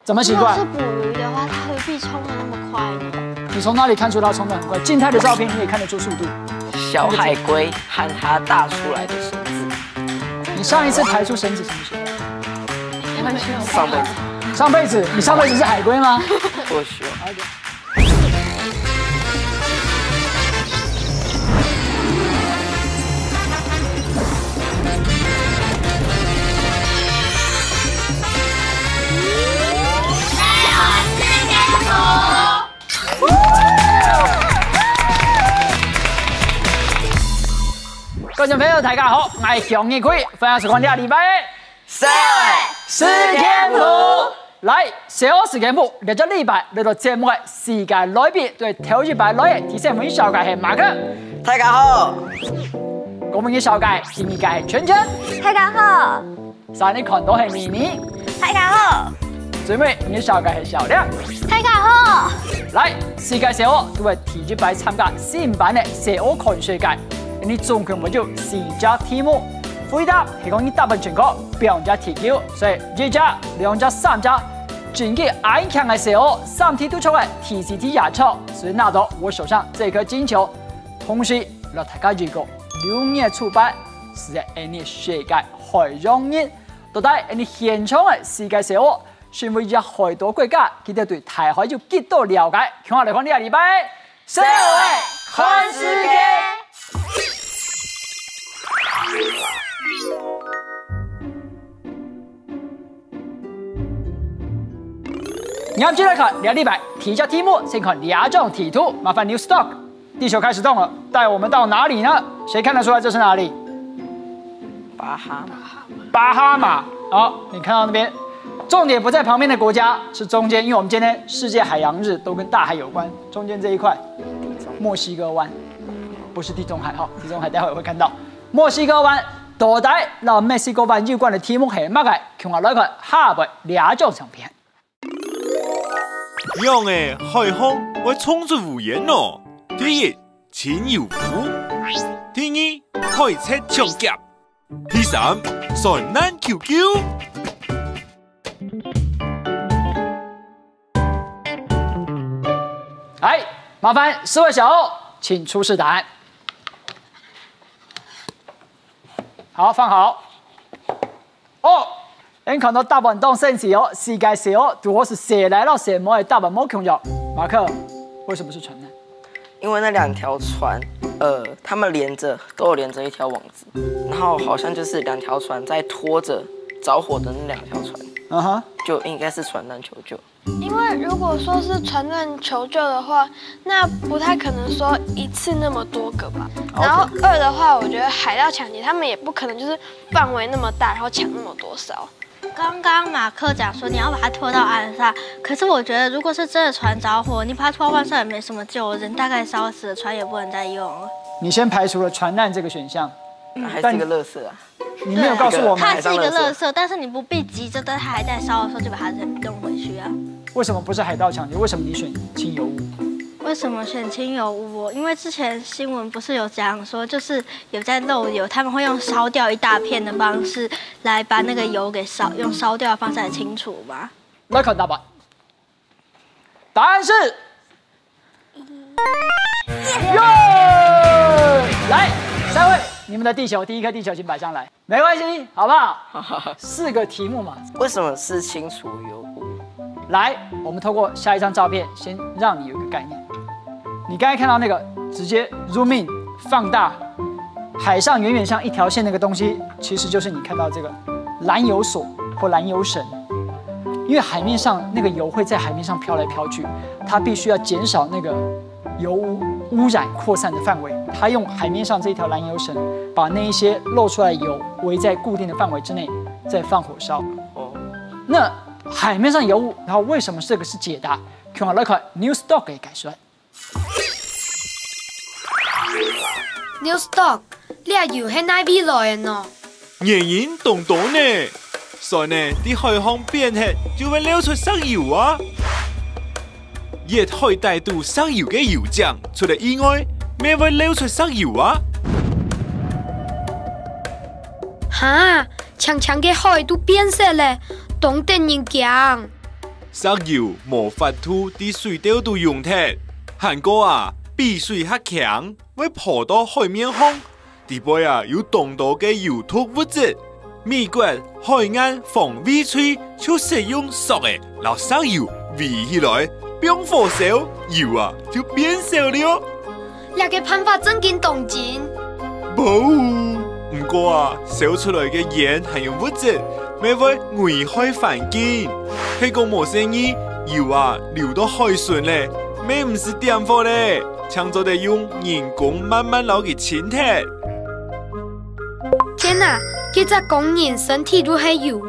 怎么习惯？如果是捕鱼的话，它何必冲得那么快呢？你从哪里看出它冲得很快？静态的照片你也看得出速度。小海龟和它大出来的绳子。你上一次排出绳子什么时候？上辈子。上辈子，你上辈子是海龟吗？或许。观众朋友，大家好，我是向义奎，分享是看这礼拜的社会十天谱。来，社会十天谱，这个礼拜来到节目的世界来宾，对头一排来的提醒我们小介是马克，大家好。我们的小介第二届是圈圈，大家好，三你看到是妮妮，大家好，最尾你的小介是小亮，大家好。来，世界社会都会提一排参加新版的社会看世界。你总共会有4只题目，回答是讲你答案正确，2只提球，所以1只、2只、3只，整个爱强的时候，3题都错的 TCT 也错，所以拿到我手上这颗金球，同时让大家如果6年出版是在你世界海洋人，到底你现场的世界社会，是每只海岛国家，佢哋对大海有几多了解？看下嚟看呢个礼拜社会看世界。你要接来看2礼拜提交题目，先看2种题图。麻烦 New Stock， 地球开始动了，带我们到哪里呢？谁看得出来这是哪里？巴哈马。巴哈马。好，你看到那边，重点不在旁边的国家，是中间，因为我们今天世界海洋日都跟大海有关。中间这一块，墨西哥湾，不是地中海哈，地中海待会会看到。墨西哥湾。到底让墨西哥湾有关的题目是乜嘅？看下來看下邊2種相片。樣嘅海風會衝出湖沿哦。第一，錢瑤湖；第二，海赤長甲；第三，船難求救。來，麻煩4位小歐，請出示答案。好，放好。哦，你看到答案當升時哦，世界社會如果是誰來到誰冇的答案冇重要。馬克，為什麼是船難？因為那2條船，他們都有連着一條網子，然後好像就是2條船在拖着着火的那2條船，就應該是船難求救。因为如果说是船难求救的话，那不太可能说一次那么多个吧。然后2的话，我觉得海盗抢劫他们也不可能就是范围那么大，然后抢那么多艘。刚刚马克讲说你要把它拖到岸上，可是我觉得如果是真的船着火，你把它拖到岸上也没什么救，人大概烧死了，船也不能再用了。你先排除了船难这个选项，还是一个垃圾啊。你没有告诉我们，它是一个垃圾，但是你不必急着在它还在烧的时候就把它扔回去啊。为什么不是海盗抢劫？为什么你选清油屋？为什么选清油屋？因为之前新闻不是有讲说，就是有在漏油，他们会用烧掉一大片的方式来把那个油给用烧掉的方式来清除吗？来看答案，答案是，来3位。你们的地球，第一颗地球请摆上来，没关系，好不好？4个题目嘛。为什么是清除油污？来，我们透过下一张照片，先让你有一个概念。你刚才看到那个，直接 zoom in 放大，海上远远像一条线那个东西，其实就是你看到这个燃油索或燃油绳。因为海面上那个油会在海面上飘来飘去，它必须要减少那个油污染扩散的范围。它用海面上这一条燃油绳，把那一些漏出来的油围在固定的范围之内，再放火烧。那海面上油污，然后为什么这个是解答？看下来看 New Stock 嘅解說。New Stock， 你係油喺哪邊來嘅呢？原因當當呢，所以呢，啲海航變黑就會流出石油啊。熱海大肚石油嘅油漿，除了意外，咩會流出石油啊？哈，長長嘅海都變色咧，當得人驚。石油无法度伫水钓度用铁，韩国啊比水较强，会跑到海面上，底背啊有众多嘅有毒物质。美国海岸防卫区就使用塑嘅捞石油围起来，并火烧油啊就变少了。这个办法真经动静。冇，不过啊，烧出来嘅盐含有物质，咪会危害环境。迄个无生意，油啊流到海船咧，咪唔是点火咧，抢做得用人工慢慢捞嘅清铁。天哪，这只工人身体都系油，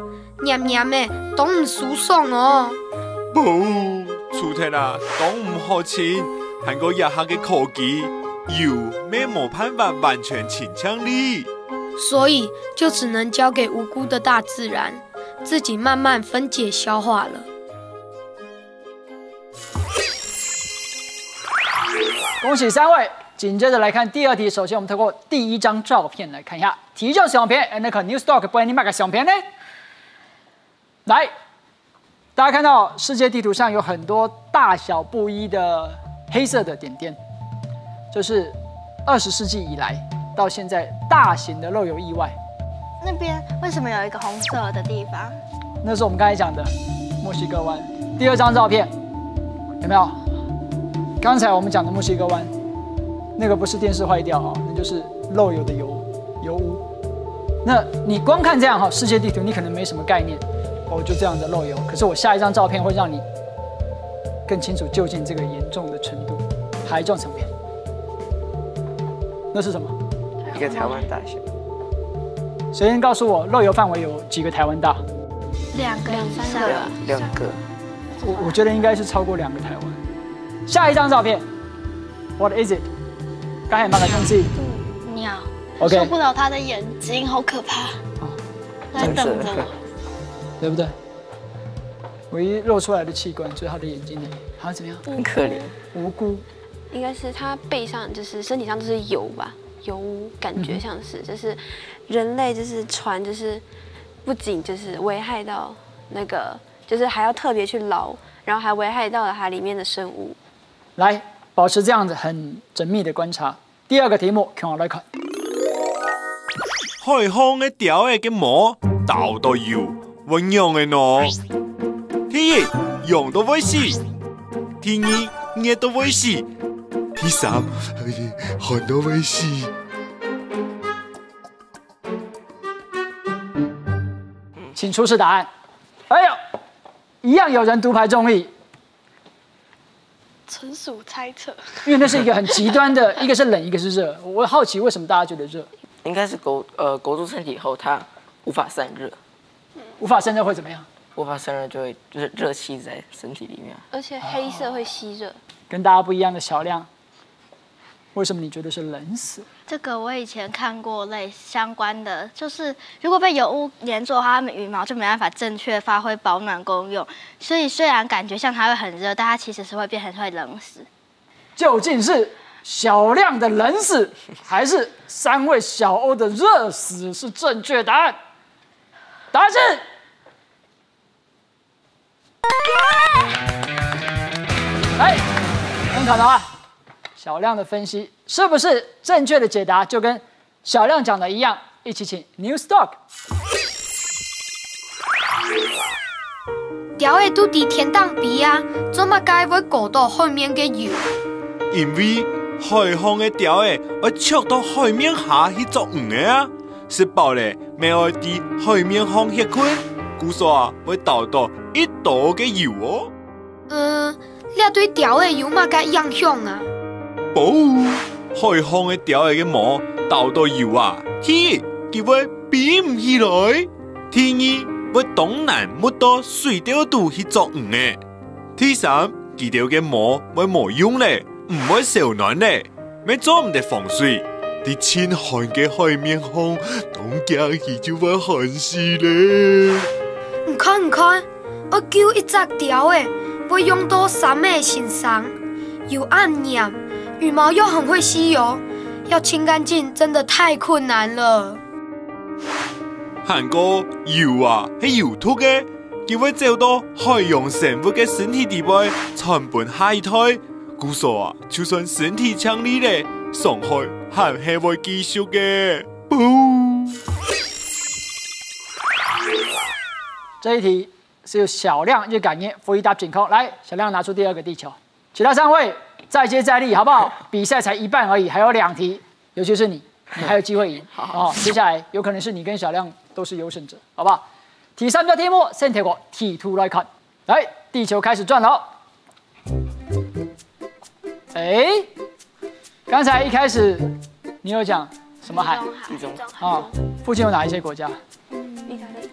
黏黏的，都唔舒爽哦。冇，出铁啊，都唔好清，韩国日下嘅科技。油没冇办法完全清强力，所以就只能交给无辜的大自然，自己慢慢分解消化了。恭喜3位！紧接着来看第2题，首先我们透过第1张照片来看一下，题叫相片，那个 Newstalk 帮你买个相片呢？来，大家看到世界地图上有很多大小不一的黑色的点点。这是20世纪以来到现在大型的漏油意外。那边为什么有一个红色的地方？那是我们刚才讲的墨西哥湾。第2张照片有没有？刚才我们讲的墨西哥湾，那个不是电视坏掉哈，那就是漏油的油污。那你光看这样哈，世界地图你可能没什么概念，哦，就这样的漏油。可是我下一张照片会让你更清楚究竟这个严重的程度。下一张照片。那是什么？一个台湾大小。谁先告诉我漏油范围有几个台湾大2个、3个、2个。我觉得应该是超过2个台湾。下一张照片 ，What is it？ 刚才那个东西。鸟。OK。受不了他的眼睛，好可怕。在等着我，对不对？唯一露出来的器官就是他的眼睛里，他怎么样？很可怜，无辜。应该是他背上就是身体上都是油吧，油污感觉像是，就是人类就是船就是不仅就是危害到那个，就是还要特别去捞，然后还危害到了它里面的生物。来，保持这样子很缜密的观察。第2个题目，看我来看。海风嘅钓嘅毛倒到油，温用嘅喏。第1用都会死，第2热都会死。第3，寒都会死。请出示答案。哎呦，一样有人独排众议，纯属猜测。因为那是一个很极端的，一个是冷，一个是热。我好奇为什么大家觉得热？应该是勾住身体后，它无法散热。无法散热会怎么样？无法散热就会就是热气在身体里面。而且黑色会吸热。跟大家不一样的小亮。为什么你觉得是冷死？这个我以前看过相关的，就是如果被油污粘住的话，它们羽毛就没办法正确发挥保暖功用，所以虽然感觉像它会很热，但它其实是会变成会冷死。究竟是小亮的冷死，还是3位小欧的热死是正确答案？答案是。来，很可能啊。小亮的分析是不是正确的解答？就跟小亮讲的一样，一起请 Newstalk。钓的都伫天当边啊，做乜解会过到海面嘅油？因为海风嘅钓嘅会戳到海面下去作鱼嘅啊，食饱咧，咪会伫海面上歇困，故说啊会倒到1度嘅油哦。你对钓的有乜嘅影响啊？保海风嘅钓嘅毛倒到油啊，第1佢會變唔起來，第2會當然沒到水钓度去作魚嘅，第3佢條嘅毛會冇用咧，唔會受暖咧，咪做唔得防水，啲清寒嘅海面上凍驚佢就會寒死咧。唔看，我叫一隻釣嘅會用到3個身上，又暗黏。羽毛又很会吸油，要清干净真的太困难了。韩國油啊係有毒嘅，佢會走到海洋生物嘅身體底部，傳本下一代。故說啊，就算身體強力咧，傷害還係會繼續嘅。这一题是由小亮去感应回答健康。来，小亮拿出第2个地球，其他3位再接再厉，好不好？比赛才一半而已，还有2题，尤其是你还有机会赢。哦，接下来有可能是你跟小亮都是优胜者，好不好？第3道题目先睇過題圖來看，來，地球開始轉了。哎，剛才一開始你有講什麼海？地中海。啊，附近有哪一些國家？意大利。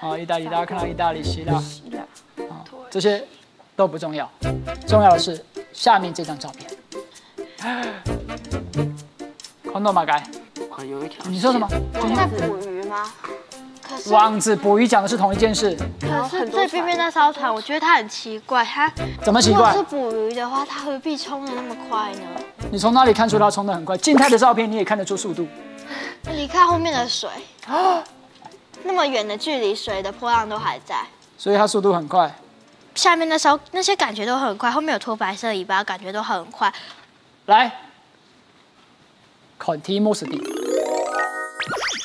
啊，意大利，大家看到意大利、希臘，啊，這些都不重要，重要的是下面這張照片。看到嗎？該？啊，有一條。你說什麼？在捕魚嗎？網子捕魚講的是同一件事。可是最邊邊那艘船，我覺得它很奇怪，它怎麼奇怪？如果是捕魚的話，它何必衝得那麼快呢？你從哪裡看出它衝得很快？靜態的照片你也看得出速度。你看後面的水，那麼遠的距離，水的波浪都還在，所以它速度很快。下面那些感覺都很快，後面有拖白色尾巴，感覺都很快。來，看題目是的。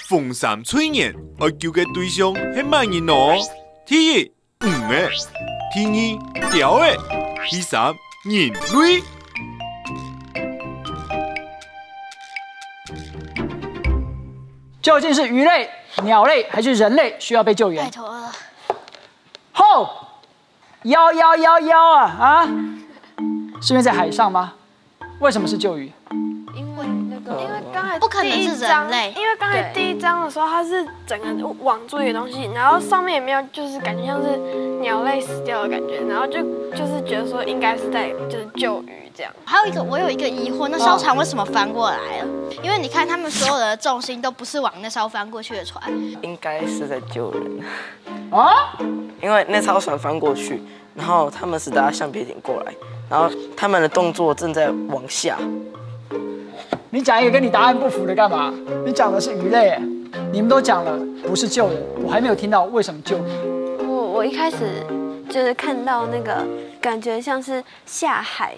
逢3催人，我叫嘅對象係乜人哦？第一魚嘅，第2鳥嘅，第3人類。究竟是魚類、鳥類還是人類需要被救援？拜託了。吼！腰啊！是因為在海上嗎？為什麼是救魚？因為剛才不可能是人類，因為剛才第1章的時候，它是整個網住一個東西，然後上面也沒有，就是感覺像是鳥類死掉的感覺，然後就是覺得說應該是在就是救魚這樣。還有一個，我有一個疑惑，那艘船為什麼翻過來了？因為你看他們所有的重心都不是往那艘翻過去的船，應該是在救人啊！因為那艘船翻過去，然後他們是搭橡皮艇過來，然後他們的動作正在往下。你講一個跟你答案不符的幹嘛？你講的是魚類，你們都講了不是救人，我還沒有聽到為什麼救人。我一開始就是看到那個感覺像是下海，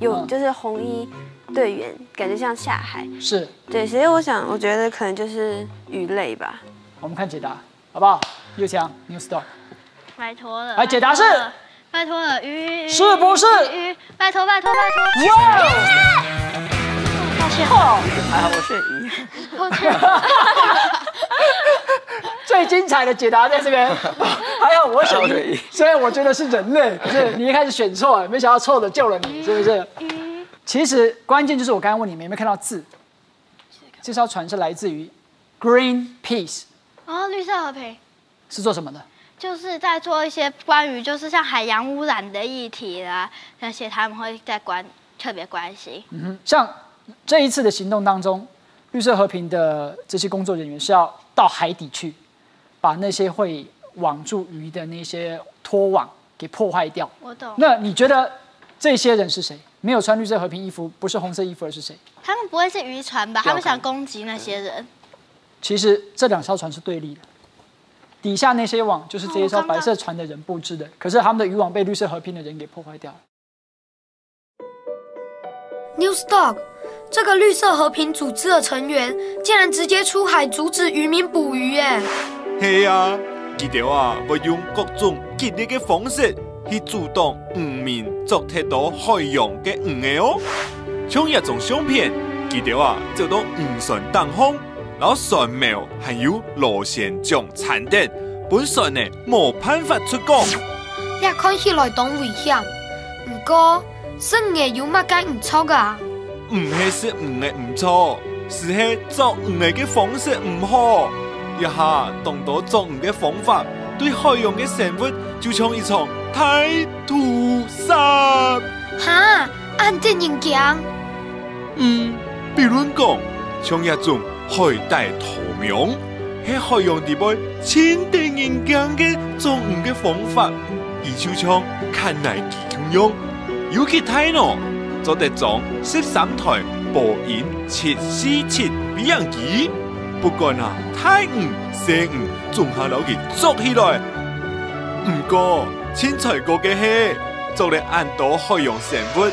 有就是紅衣隊員，感覺像下海。是。對，所以我覺得可能就是魚類吧。我們看解答，好不好？又強 New Star。拜託了。來解答是。拜託了，魚。是不是？魚，拜託。哇！抱歉。還好我選魚。抱歉。最精彩的解答在這邊，還好我選魚，雖然我覺得是人類，可是你一開始選錯，沒想到錯的救了你，是不是？其實關鍵就是我剛剛問你們有沒有看到字，這艘船是來自於 Greenpeace。哦，綠色和平。是做什麼的？就是在做一些關於就是像海洋污染的議題啦，那些他們會在特別關心。像這一次的行動當中，綠色和平的這些工作人員是要到海底去，把那些會網住魚的那些拖網給破壞掉。我懂。那你覺得這些人是誰？沒有穿綠色和平衣服，不是紅色衣服，而是誰？他們不會是漁船吧？他們想攻擊那些人。其實這兩艘船是對立的，底下那些網就是這一艘白色船的人佈置的，可是他們的漁網被綠色和平的人給破壞掉了。Newsdog， 這個綠色和平組織的成員竟然直接出海阻止漁民捕魚耶！係啊，佢哋啊會用各種激烈嘅方式去阻擋漁民作踢到海洋嘅魚嘅哦。像一種相片，佢哋啊走到漁船當空，然後船苗還有螺旋槳殘等，本船呢冇辦法出港。你看起來當危險，不過生嘅有乜解唔錯啊？唔係是魚嘅唔錯，是係做魚嘅方式唔好。一下動到做魚嘅方法，對海洋嘅生物就像一場大屠殺。哈，按電影講。比如講，像一種海底屠苗，喺海洋地部千定人講嘅做魚嘅方法，而就像看嚟咁樣，尤其睇咯。做得裝13台波音747比樣機，不管啊，太魚、小魚，綜合攞佢捉起來。不过，凊彩过嘅係做嚟按多海洋生物，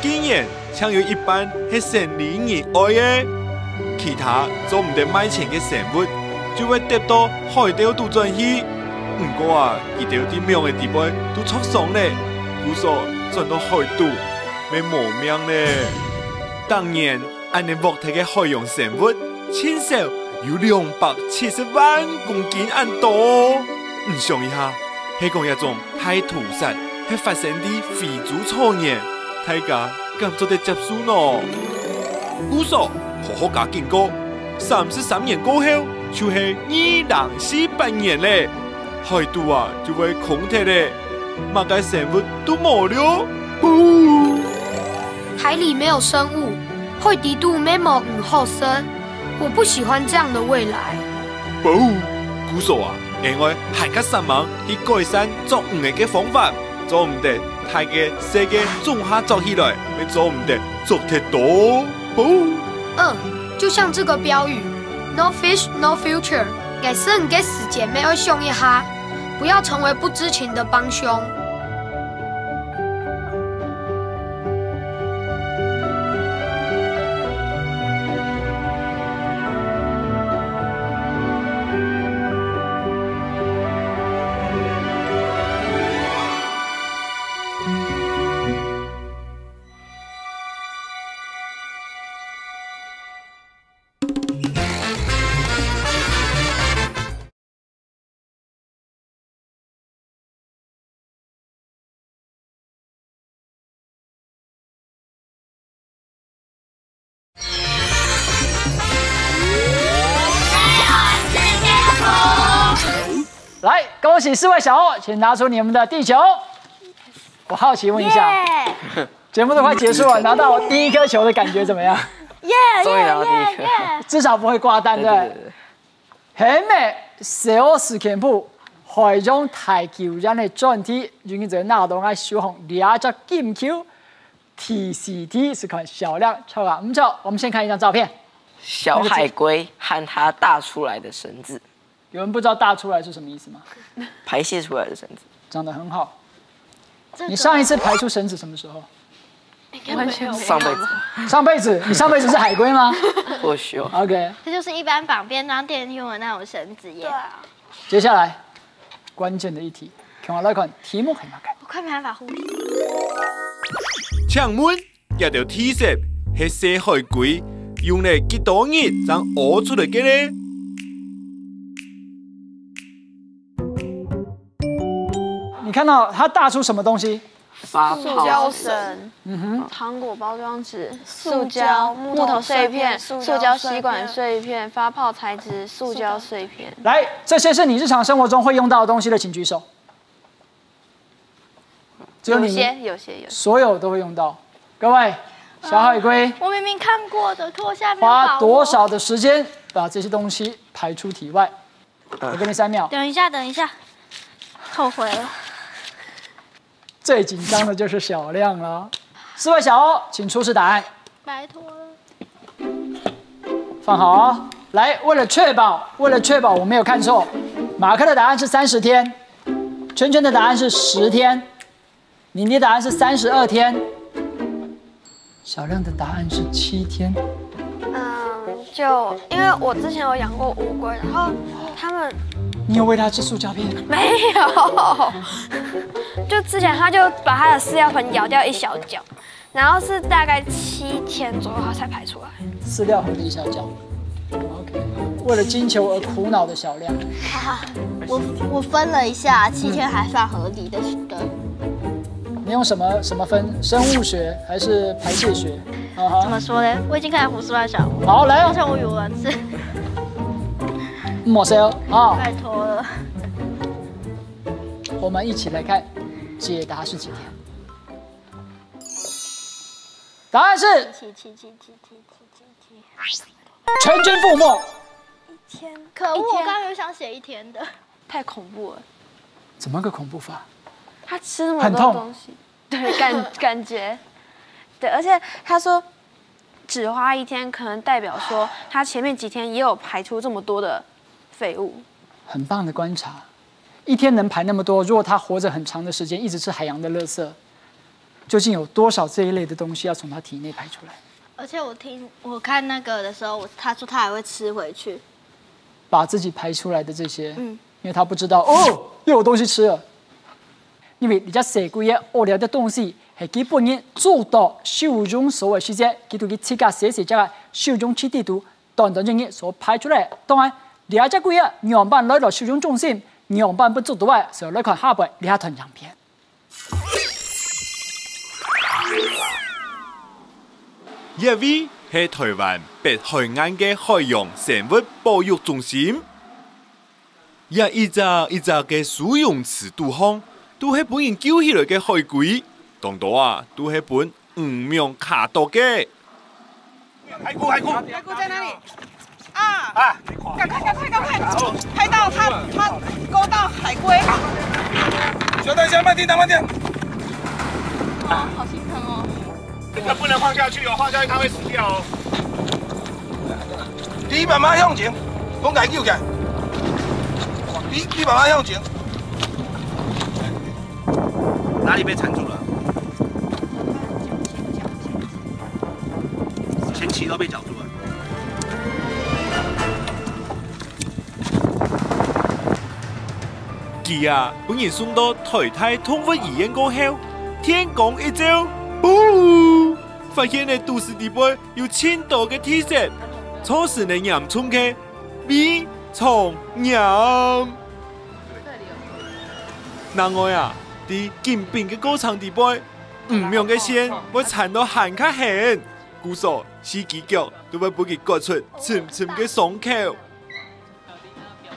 竟然搶有一半係生理熱愛嘅，其他做唔得賣錢嘅生物就會跌到海釣度轉去。不過啊，佢哋啲命嘅地位都出爽咧，故所轉到海度，咪冇命咧。當然，按你獲體嘅海洋生物，至少有270萬公斤按多。唔想一下，係講一種大屠殺，係發生啲非洲草原，大家敢做得接受喏？故所好好加經過，33年過後，就係2048年咧，海度啊就會空鐵咧，乜嘅生物都冇了。海里没有生物，海底度没冇唔好生，我不喜歡這樣的未來。故所啊！另外，還加3萬去改善作魚嘅方法，做唔得，大嘅世界綜合做起來，咪做唔得，做得多。就像這個標語 ，No fish, no future。改生給死姐妹會凶一下，不要成為不知情的幫兇。来，恭喜4位小欧，请拿出你们的地球。我好奇问一下，节目都快结束了，拿到第一颗球的感觉怎么样？终于拿到第一颗，至少不会挂蛋，对不对？很美，小欧史前埔海中大球人的专题，原在那东爱小红2只金球 ，TCT 是看小亮错啊，不错。我们先看一张照片，小海龟和它大出来的绳子。有人不知道大出来是什么意思吗？排泄出来的绳子。长得很好。你上一次排出绳子什么时候？完全上辈子。上辈子，你上辈子是海龟吗？或许哦。OK。这就是一般绑便当店用的那种绳子耶。对啊。接下来，关键的一题，看我来看题目很难看。我快没办法呼吸。請問一條 T 恤係細海龜用嚟幾多日才屙出嚟嘅呢？你看到它大出什麼東西？發塑膠繩、糖果包裝紙、塑膠、木頭碎片、塑膠吸管碎片、發泡材質、塑膠碎片。來，這些是你日常生活中會用到的東西的，請舉手。只有你有些，所有都會用到。各位，小海龜，我明明看過的，可我現在沒有把握。花多少的時間把這些東西排出體外？我給你3秒。等一下，後悔了。最緊張的就是小亮了。4位小歐，請出示答案。拜託了。放好哦。來，為了確保我沒有看錯，馬克的答案是30天，圈圈的答案是10天，妮妮的答案是32天，小亮的答案是7天。就因为我之前有养過烏龜，然後他們。你有餵它吃塑膠片？沒有，就之前他就把他的飼料盆咬掉一小角，然後是大概7天左右他才排出來。飼料盒的一小角。OK， 為了金球而苦惱的小亮。我分了一下，7天還算合理的。你用什麼分？生物學還是排泄學？怎麼說呢？我已經開始胡思亂想。好，來。抱歉，我語文字。沒事啊，拜託了。我們一起來看，解答是幾天？答案是全軍覆沒。1天，可惡！我剛剛有想寫1天的，太恐怖了。怎麼個恐怖法？他吃那麼多東西，對，感覺，對，而且他說只花1天，可能代表說他前面幾天也有排出這麼多的廢物。很棒的觀察，一天能排那么多，如果它活着很长的时间，一直吃海洋的垃圾，究竟有多少这一类的东西要从它体内排出来？而且我看那个的时候，他说他还会吃回去，把自己排出来的这些，因为他不知道哦，又有东西吃了。因为你只细龟嘅屙尿的东西，係基本嘅做到手中所謂時間，佢哋切割寫只嘅手中切地圖，當當正嘅所排出嚟。當然，你只龜啊，樣板來到手中中心，樣板不做到嘅，就來看下邊呢一團樣片。呢位係台灣北海岸嘅海洋生物保育中心，一隻嘅水泳池杜康，都係本人救起來嘅海龜，當到啊都係本5名卡到嘅。海龜在哪裡？啊！趕快！拍到它勾到海龜。稍等一下，慢點。哦，好心疼哦。这个不能放下去哦，放下去它会死掉哦。你慢慢向前，我解救起来。你慢慢向前。哪里被缠住了？前鳍都被绞住了。佢啊，本人送到台大動物醫院過後，天公一照，哦，發現嘅肚臍底部有千多嘅鐵石，初時嘅嚴重嘅鼻蟲炎。另外啊，啲健病嘅過程底部，5名嘅線會纏到行卡痕，故所司機腳都會俾佢割出深深嘅傷口。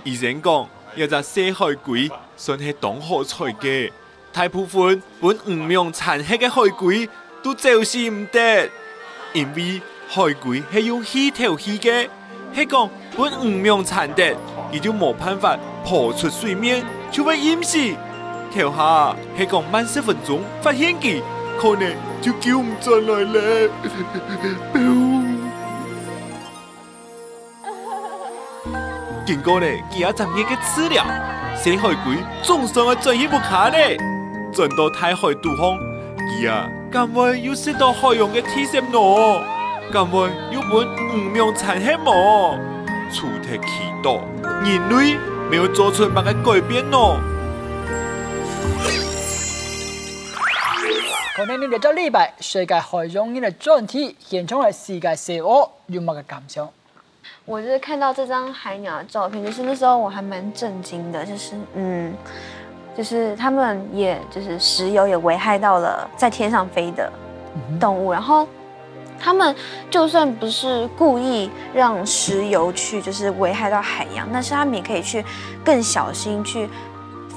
醫生講。一隻細海龜算係當好彩嘅，大部分本5名殘血嘅海龜都就是唔得，因為海龜係用氣頭氣嘅，係講本5名殘得，佢就冇辦法爬出水面，就會淹死。頭下係講慢10分鐘發現佢，可能就救唔進來咧。經過呢幾10日嘅治療，細海龜總算係轉移不卡咧，轉到大海杜康，佢啊，咁會要食到海洋嘅鐵石喏，咁會要本5名殘血喏，出體祈禱，人類沒有做出乜嘅改變喏。可能你哋這禮拜世界海洋嘅專題，現場係世界蛇鱷，有乜嘅感想？我就是看到這張海鳥的照片，就是那時候我還蠻震驚的，就是他們也就是石油也危害到了在天上飛的動物，然後他們就算不是故意讓石油去就是危害到海洋，但是他們也可以去更小心去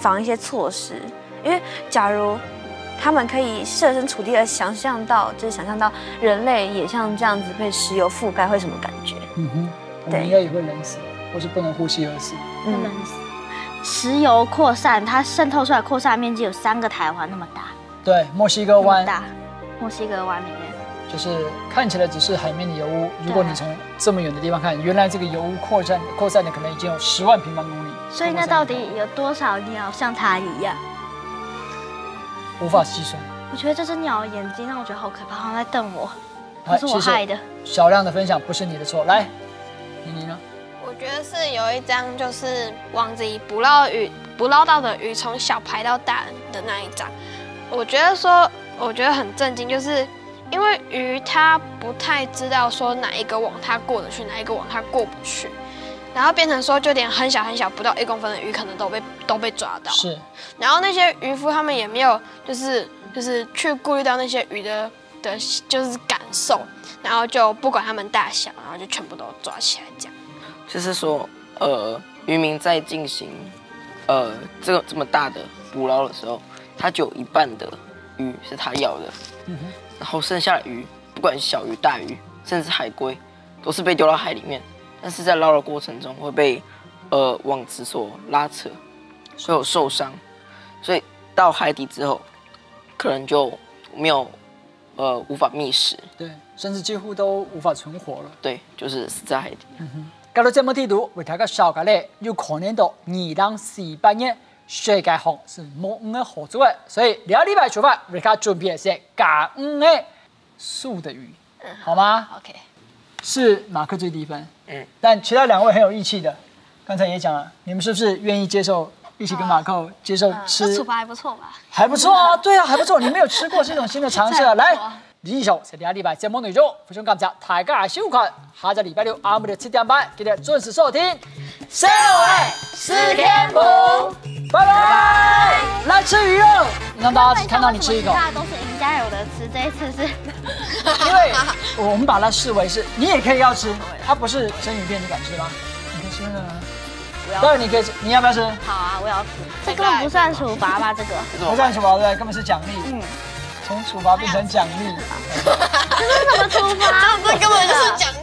防一些措施，因為假如他們可以設身處地的想象到人類也像這樣子被石油覆蓋會什麼感覺？我們應該也會冷死，或是不能呼吸而死。冷死。石油擴散，它滲透出來擴散面積有3個台灣那麼大。對，墨西哥灣。大，墨西哥灣裡面。就是看起來只是海面的油污，如果你從這麼遠的地方看，原來這個油污擴散的可能已經有10萬平方公里。所以那到底有多少鳥像它一樣？無法計算。我覺得這隻鳥的眼睛讓我覺得好可怕，好像在瞪我，不是我害的。小亮的分享不是你的錯，來。你呢？我覺得是有一張，就是網子裡捕撈到的魚從小排到大的那一張。我覺得很震驚，就是因為魚它不太知道說哪一個網它過得去，哪一個網它過不去，然後變成說就連很小很小不到1公分的魚可能都被抓到。是。然後那些漁夫他們也沒有就是去顧慮到那些魚的就是感受。然後就不管他們大小，然後就全部都抓起來，這樣。就是說，漁民在進行，這麼大的捕撈的時候，他就有一半的魚是他要的，然後剩下的魚，不管是小魚、大魚，甚至海龜，都是被丟到海裡面。但是在撈的過程中會被網子所拉扯，所以有受傷，所以到海底之後，可能就沒有。無法覓食，對，甚至幾乎都無法存活了。對，就是死在海底。搞到這麼地圖，為大家小家咧，有可能到2048年世界红是母恩的合作的，所以2礼拜出发，我们准备的是感恩的素的鱼，好吗 ？OK。是马克最低分，但其他2位很有义气的，刚才也讲了，你们是不是愿意接受一起跟马克接受吃？处罚还不错吧？还不错啊，对啊，还不错，你没有吃过是一种新的尝试啊，来。以上是2禮拜節目內容，非常感謝大家嘅收看。下個禮拜六下午的7點半，記得準時收聽。社會是天賦，拜拜。來吃魚肉，讓大家看到你吃一口。大家都是贏家有的吃，這一次是，因為我們把它視為是你也可以要吃，它不是生魚片，你敢吃嗎？你可以吃那個嗎？當然你可以吃，你要不要吃？好啊，我要吃。這根本不算處罰吧？這個不算處罰，對，根本是獎勵。從處罰變成獎勵，這是什麼處罰？這根本就是獎勵。